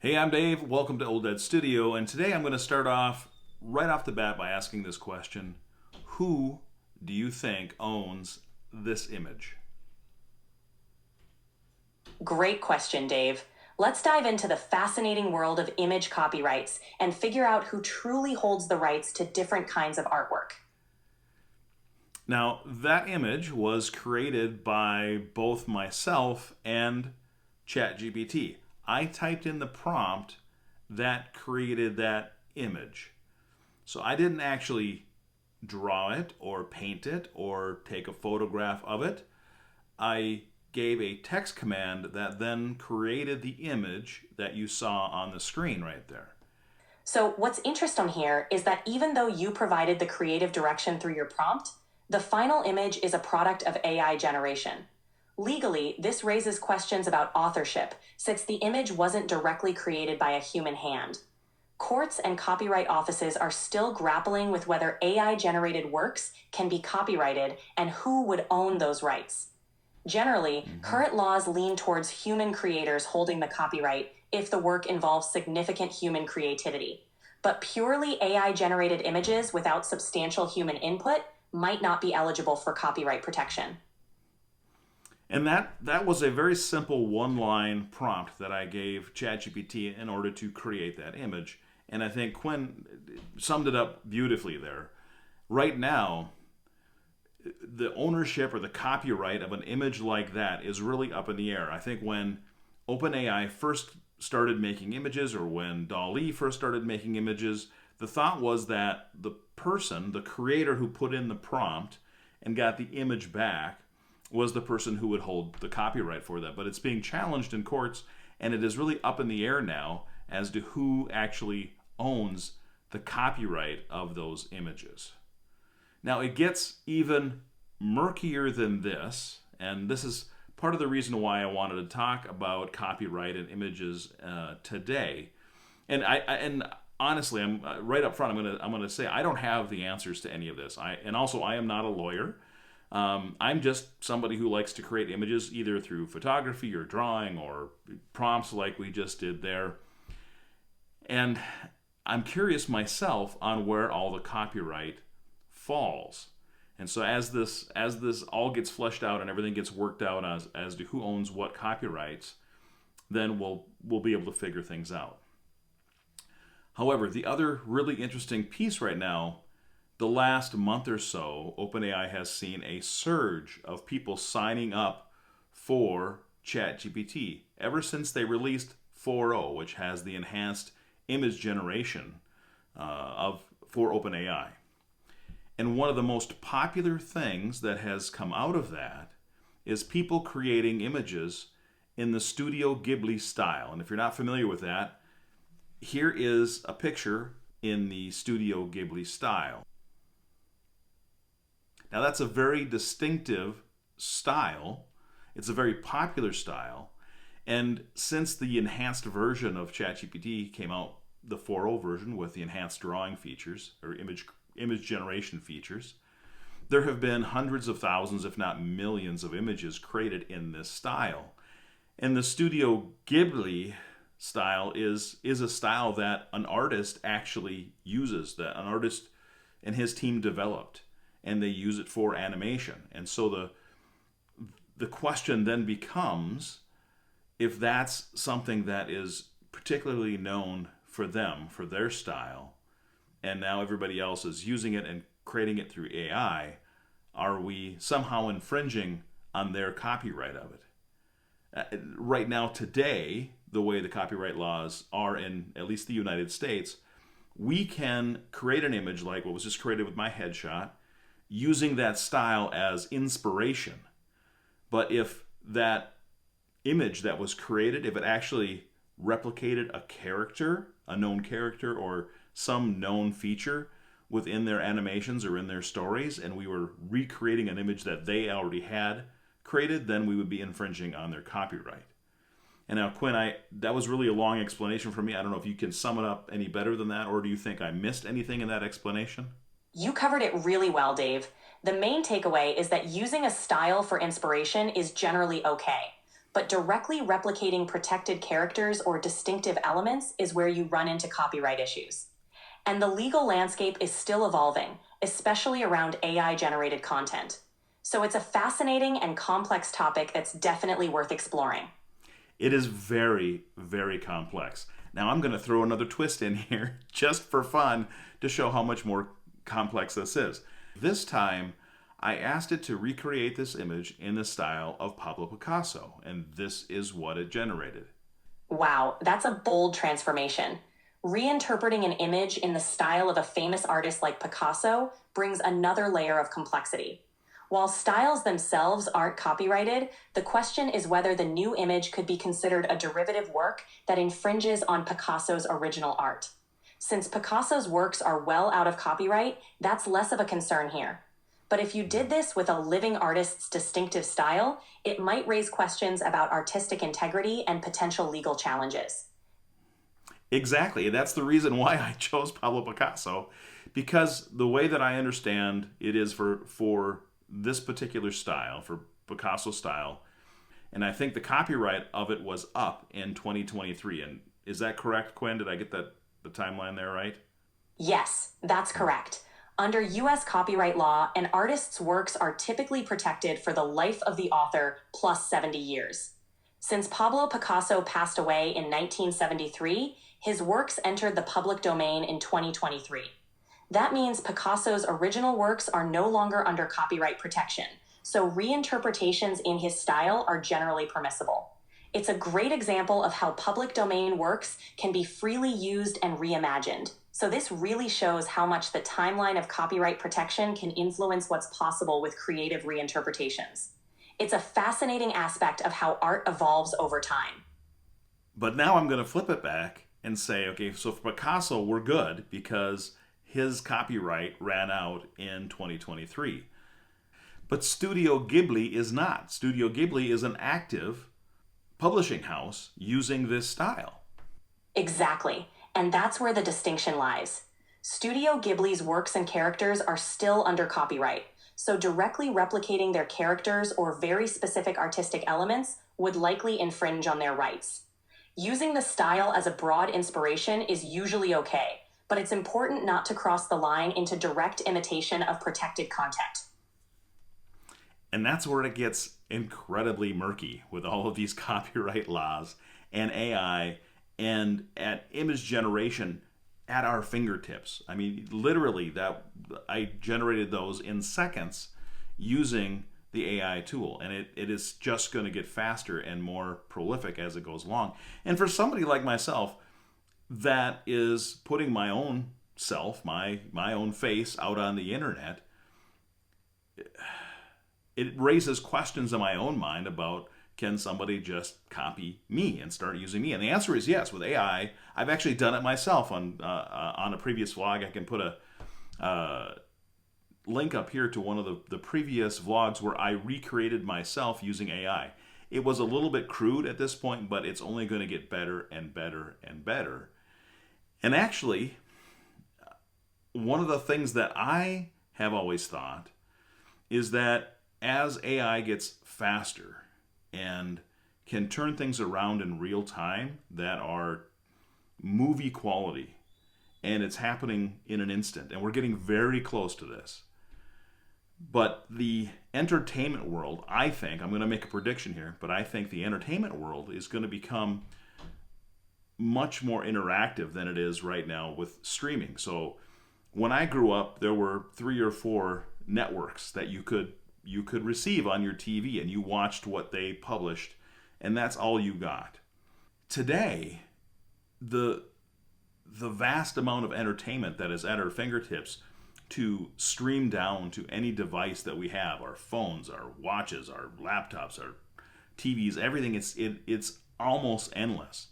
Hey, I'm Dave. Welcome to Old Dead Studio, and today I'm going to start off right off the bat by asking this question. Who do you think owns this image? Great question, Dave. Let's dive into the fascinating world of image copyrights and figure out who truly holds the rights to different kinds of artwork. Now, that image was created by both myself and ChatGPT. I typed in the prompt that created that image. So I didn't actually draw it or paint it or take a photograph of it. I gave a text command that then created the image that you saw on the screen right there. So, what's interesting here is that even though you provided the creative direction through your prompt, the final image is a product of AI generation. Legally, this raises questions about authorship, since the image wasn't directly created by a human hand. Courts and copyright offices are still grappling with whether AI-generated works can be copyrighted and who would own those rights. Generally, current laws lean towards human creators holding the copyright if the work involves significant human creativity. But purely AI-generated images without substantial human input might not be eligible for copyright protection. And that was a very simple one-line prompt that I gave ChatGPT in order to create that image. And I think Quinn summed it up beautifully there. Right now, the ownership or the copyright of an image like that is really up in the air. I think when OpenAI first started making images, or when DALL-E first started making images, the thought was that the person, the creator who put in the prompt and got the image back, was the person who would hold the copyright for that. But it's being challenged in courts, and it is really up in the air now as to who actually owns the copyright of those images. Now, it gets even murkier than this, and this is part of the reason why I wanted to talk about copyright and images today. And and honestly, I'm right up front. I'm gonna say I don't have the answers to any of this. I am not a lawyer. I'm just somebody who likes to create images either through photography or drawing or prompts like we just did there. And I'm curious myself on where all the copyright falls. And so as this all gets fleshed out and everything gets worked out as to who owns what copyrights, then we'll be able to figure things out. However, the other really interesting piece right now, the last month or so, OpenAI has seen a surge of people signing up for ChatGPT ever since they released 4.0, which has the enhanced image generation for OpenAI. And one of the most popular things that has come out of that is people creating images in the Studio Ghibli style. And if you're not familiar with that, here is a picture in the Studio Ghibli style. Now that's a very distinctive style. It's a very popular style. And since the enhanced version of ChatGPT came out, the 4.0 version with the enhanced drawing features or image generation features, there have been hundreds of thousands, if not millions, of images created in this style. And the Studio Ghibli style is a style that an artist actually uses, that an artist and his team developed, and they use it for animation. And so the question then becomes, if that's something that is particularly known for them, for their style, and now everybody else is using it and creating it through AI, are we somehow infringing on their copyright of it? Right now, today, the way the copyright laws are in at least the United States, we can create an image like what was just created with my headshot, using that style as inspiration. But if that image that was created, if it actually replicated a character, a known character, or some known feature within their animations or in their stories, and we were recreating an image that they already had created, then we would be infringing on their copyright. And now, Quinn, that was really a long explanation for me. I don't know if you can sum it up any better than that, or do you think I missed anything in that explanation? You covered it really well, Dave. The main takeaway is that using a style for inspiration is generally okay. but directly replicating protected characters or distinctive elements is where you run into copyright issues. And the legal landscape is still evolving, especially around AI-generated content. So it's a fascinating and complex topic that's definitely worth exploring. It is very, very complex. Now I'm going to throw another twist in here just for fun to show how much more complex this is. This time, I asked it to recreate this image in the style of Pablo Picasso, and this is what it generated. Wow, that's a bold transformation. Reinterpreting an image in the style of a famous artist like Picasso brings another layer of complexity. While styles themselves aren't copyrighted, the question is whether the new image could be considered a derivative work that infringes on Picasso's original art. Since Picasso's works are well out of copyright, that's less of a concern here. But if you did this with a living artist's distinctive style, it might raise questions about artistic integrity and potential legal challenges. Exactly. That's the reason why I chose Pablo Picasso, because the way that I understand it is for this particular style, for Picasso style, and I think the copyright of it was up in 2023. And is that correct, Quinn? Did I get the timeline there right? Yes, that's correct. Under US copyright law, an artist's works are typically protected for the life of the author plus 70 years. Since Pablo Picasso passed away in 1973, his works entered the public domain in 2023. That means Picasso's original works are no longer under copyright protection, so reinterpretations in his style are generally permissible. It's a great example of how public domain works can be freely used and reimagined. So this really shows how much the timeline of copyright protection can influence what's possible with creative reinterpretations. It's a fascinating aspect of how art evolves over time. But now I'm going to flip it back and say, okay, so for Picasso, we're good because his copyright ran out in 2023. But Studio Ghibli is not. Studio Ghibli is an active publishing house using this style. Exactly. And that's where the distinction lies. Studio Ghibli's works and characters are still under copyright, so directly replicating their characters or very specific artistic elements would likely infringe on their rights. Using the style as a broad inspiration is usually okay, but it's important not to cross the line into direct imitation of protected content. And that's where it gets incredibly murky with all of these copyright laws and AI and at image generation at our fingertips. I mean, literally, that I generated those in seconds using the AI tool, and it is just going to get faster and more prolific as it goes along. And for somebody like myself that is putting my own self, my own face out on the internet, it raises questions in my own mind about, can somebody just copy me and start using me? And the answer is yes. With AI, I've actually done it myself on a previous vlog. I can put a link up here to one of the previous vlogs where I recreated myself using AI. It was a little bit crude at this point, but it's only going to get better and better and better. And actually, one of the things that I have always thought is that as AI gets faster and can turn things around in real time that are movie quality, and it's happening in an instant, and we're getting very close to this. But the entertainment world, I think, I'm going to make a prediction here, but I think the entertainment world is going to become much more interactive than it is right now with streaming. So when I grew up, there were 3 or 4 networks that you could receive on your TV, and you watched what they published, and that's all you got. Today, the vast amount of entertainment that is at our fingertips to stream down to any device that we have, our phones, our watches, our laptops, our TVs, everything, it's almost endless.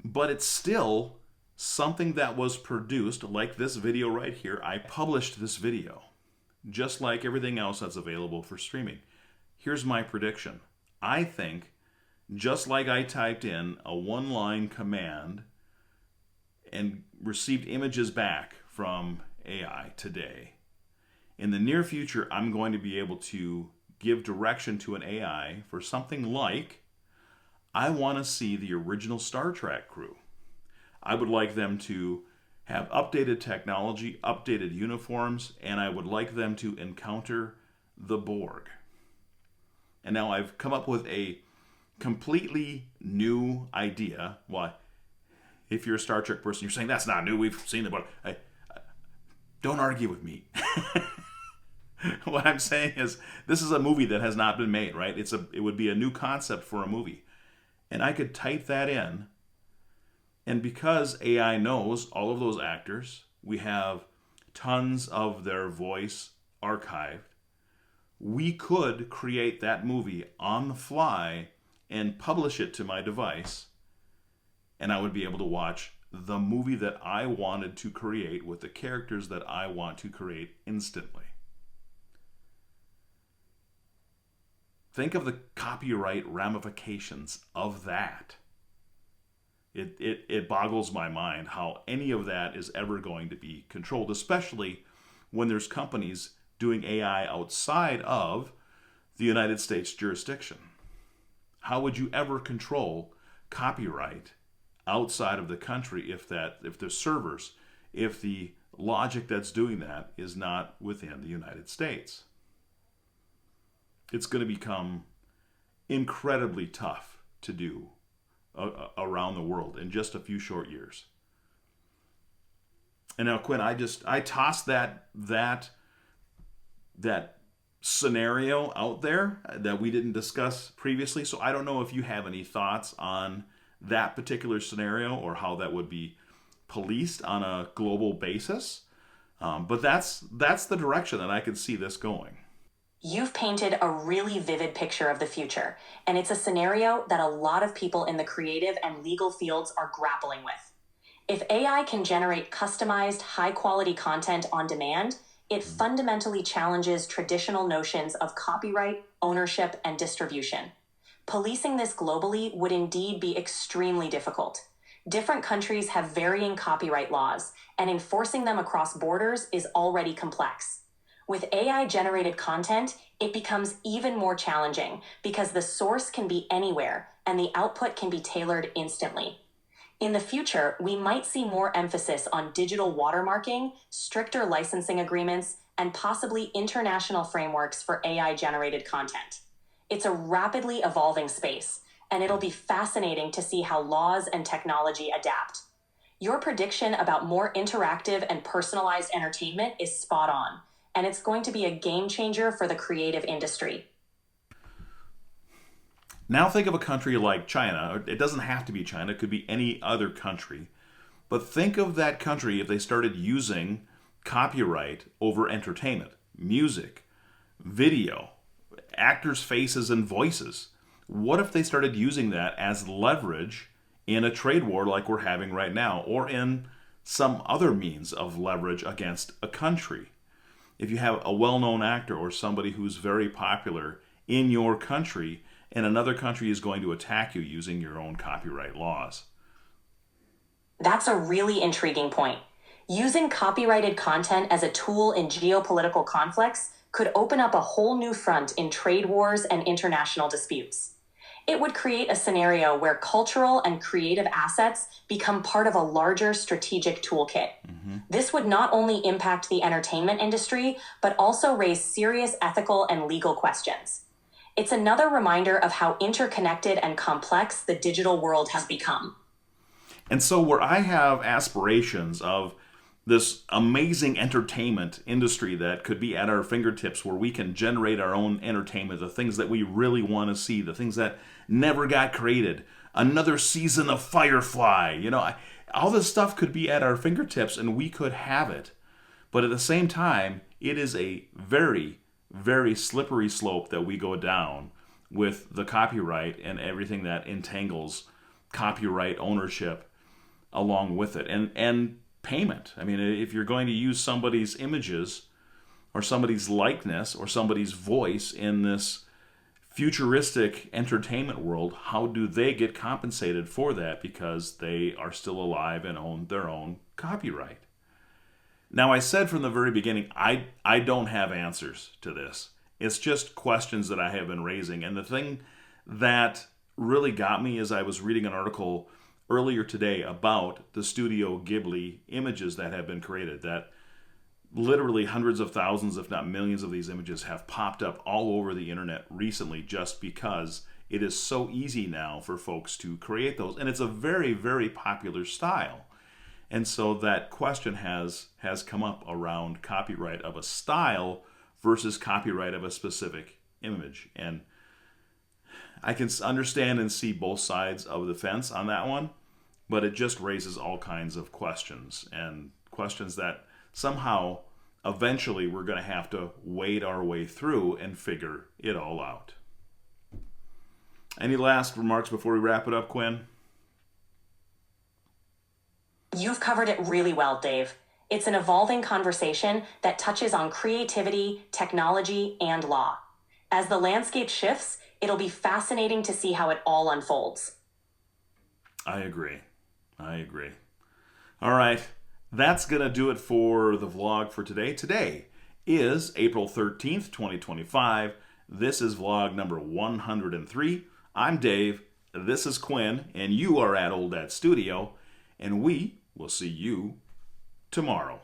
But it's still something that was produced, like this video right here. I published this video, just like everything else that's available for streaming. Here's my prediction. I think, just like I typed in a one-line command and received images back from AI today, in the near future, I'm going to be able to give direction to an AI for something like I want to see the original Star Trek crew. I would like them to have updated technology, updated uniforms, and I would like them to encounter the Borg. And now I've come up with a completely new idea. Why? If you're a Star Trek person, you're saying that's not new. We've seen the Borg. Don't argue with me. What I'm saying is, this is a movie that has not been made, right? It would be a new concept for a movie. And I could type that in. And because AI knows all of those actors, we have tons of their voice archived. We could create that movie on the fly and publish it to my device. And I would be able to watch the movie that I wanted to create with the characters that I want to create instantly. Think of the copyright ramifications of that. It boggles my mind how any of that is ever going to be controlled, especially when there's companies doing AI outside of the United States jurisdiction. How would you ever control copyright outside of the country if the servers, if the logic that's doing that is not within the United States? It's going to become incredibly tough to do around the world in just a few short years. And now, Quinn, I tossed that scenario out there that we didn't discuss previously. So I don't know if you have any thoughts on that particular scenario or how that would be policed on a global basis. But that's the direction that I could see this going. You've painted a really vivid picture of the future, and it's a scenario that a lot of people in the creative and legal fields are grappling with. If AI can generate customized, high-quality content on demand, it fundamentally challenges traditional notions of copyright, ownership, and distribution. Policing this globally would indeed be extremely difficult. Different countries have varying copyright laws, and enforcing them across borders is already complex. With AI-generated content, it becomes even more challenging because the source can be anywhere and the output can be tailored instantly. In the future, we might see more emphasis on digital watermarking, stricter licensing agreements, and possibly international frameworks for AI-generated content. It's a rapidly evolving space, and it'll be fascinating to see how laws and technology adapt. Your prediction about more interactive and personalized entertainment is spot on, and it's going to be a game changer for the creative industry. Now think of a country like China. It doesn't have to be China. It could be any other country. But think of that country if they started using copyright over entertainment, music, video, actors' faces and voices. What if they started using that as leverage in a trade war like we're having right now, or in some other means of leverage against a country? If you have a well-known actor or somebody who's very popular in your country, and another country is going to attack you using your own copyright laws. That's a really intriguing point. Using copyrighted content as a tool in geopolitical conflicts could open up a whole new front in trade wars and international disputes. It would create a scenario where cultural and creative assets become part of a larger strategic toolkit. This would not only impact the entertainment industry, but also raise serious ethical and legal questions. It's another reminder of how interconnected and complex the digital world has become. And so where I have aspirations of this amazing entertainment industry that could be at our fingertips, where we can generate our own entertainment, the things that we really want to see, the things that never got created, another season of Firefly, all this stuff could be at our fingertips and we could have it. But at the same time, it is a very, very slippery slope that we go down with the copyright and everything that entangles copyright ownership along with it. And payment. I mean, if you're going to use somebody's images or somebody's likeness or somebody's voice in this futuristic entertainment world, how do they get compensated for that because they are still alive and own their own copyright? Now, I said from the very beginning, I don't have answers to this. It's just questions that I have been raising. And the thing that really got me is I was reading an article earlier today about the Studio Ghibli images that have been created, that literally hundreds of thousands, if not millions of these images have popped up all over the internet recently just because it is so easy now for folks to create those. And it's a very, very popular style. And so that question has come up around copyright of a style versus copyright of a specific image. And I can understand and see both sides of the fence on that one, but it just raises all kinds of questions, and questions that somehow eventually we're going to have to wade our way through and figure it all out. Any last remarks before we wrap it up, Quinn? You've covered it really well, Dave. It's an evolving conversation that touches on creativity, technology, and law. As the landscape shifts, it'll be fascinating to see how it all unfolds. I agree. All right, that's going to do it for the vlog for today. Today is April 13th, 2025. This is vlog number 103. I'm Dave, this is Quinn, and you are at Old Dad Studio, and we will see you tomorrow.